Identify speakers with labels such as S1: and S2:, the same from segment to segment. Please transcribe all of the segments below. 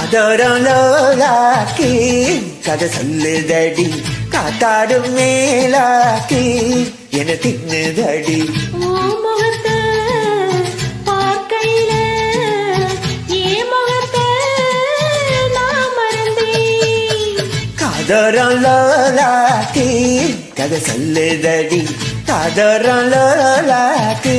S1: காதோரம் லோலாக்கி கதை சொல்லுதடி காத்தாடும் மேலாக்கி என தின்னுதடி காதோரம் லோலாக்கி கதை சொல்லுதடி காதோரம் லோலாக்கி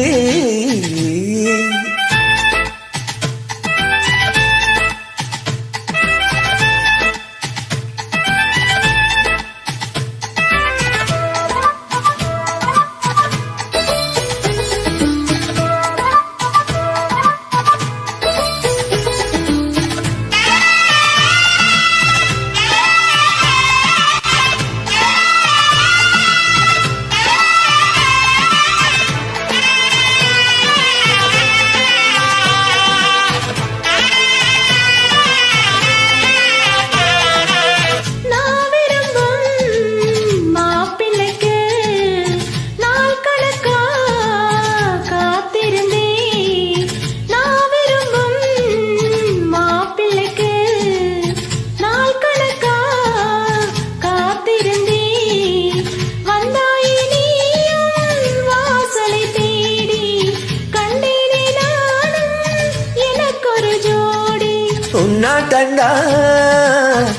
S1: உன்னா கண்டா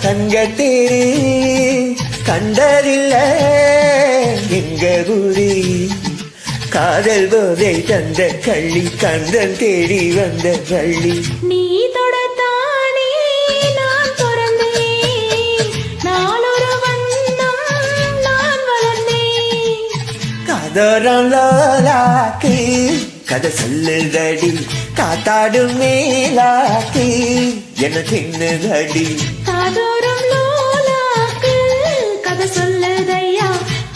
S1: தங்கத்தேரி கண்டறில்ல எங்க ஊரி காதல் போதை தந்த கள்ளி கந்தன் தேடி வந்த கள்ளி
S2: நீ தொடத்தானே நான் பிறந்தேன் நாளொரு வண்ணம் நான் வளர்ந்தேன்
S1: காதோரம் லோலாக்கி கதை சொல்லுதடி காத்தாடும் மேலாக்கி என தின்னுதடி
S2: காதோரம் லோலாக்கு கதை சொல்லுதையா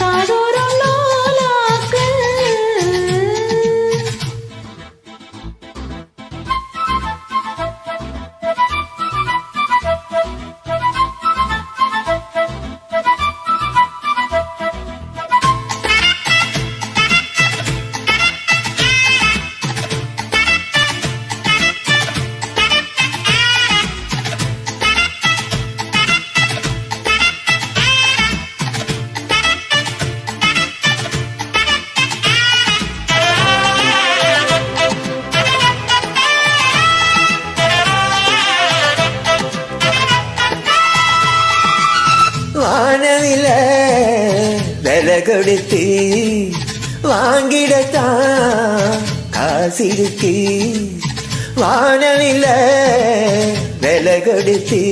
S2: காதோரம் லோலாக்கு
S1: வானவில விலை கொடுத்து வாங்கிடத்தான் காசிருக்கு வானவில விலை கொடுத்து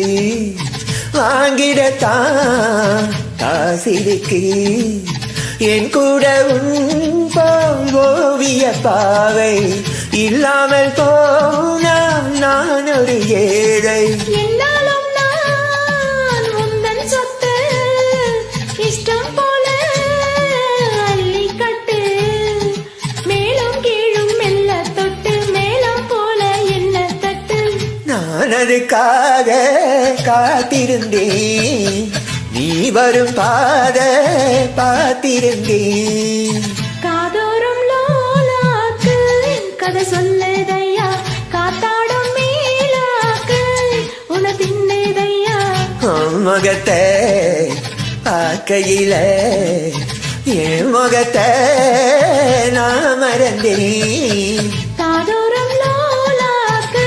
S1: வாங்கிடத்தான் காசிருக்கு என் கூட உன் ஓவிய பாவை இல்லாமல் போனால் நான் ஒரு ஏழை
S2: இஷ்டம் போல அள்ளி கட்டு மேலும் கீழும் மெல்ல தொட்டு மேலும் போல என்ன தட்டு
S1: நான் அதுக்காக காத்திருந்தேன் நீ வரும் பாத பார்த்திருந்தேன்
S2: காதோரம் லோலாக்கு கதை சொல்லுதையா காத்தாடும் மேலாக்கு உன தின்னுதையா
S1: முகத்தை பார்க்கையில என் முகத்தை நான் மறந்தேன்
S2: காதோரம் லோலாக்கு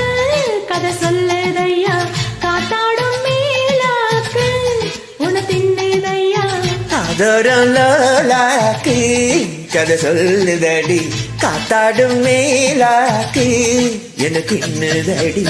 S2: கதை சொல்லுதையா காத்தாடும் மேலாக்கு உன தின்னுதையா
S1: காதோரம் லோலாக்கு கதை சொல்லுதடி காத்தாடும் மேலாக்கு எனக்கு இன்னுதடி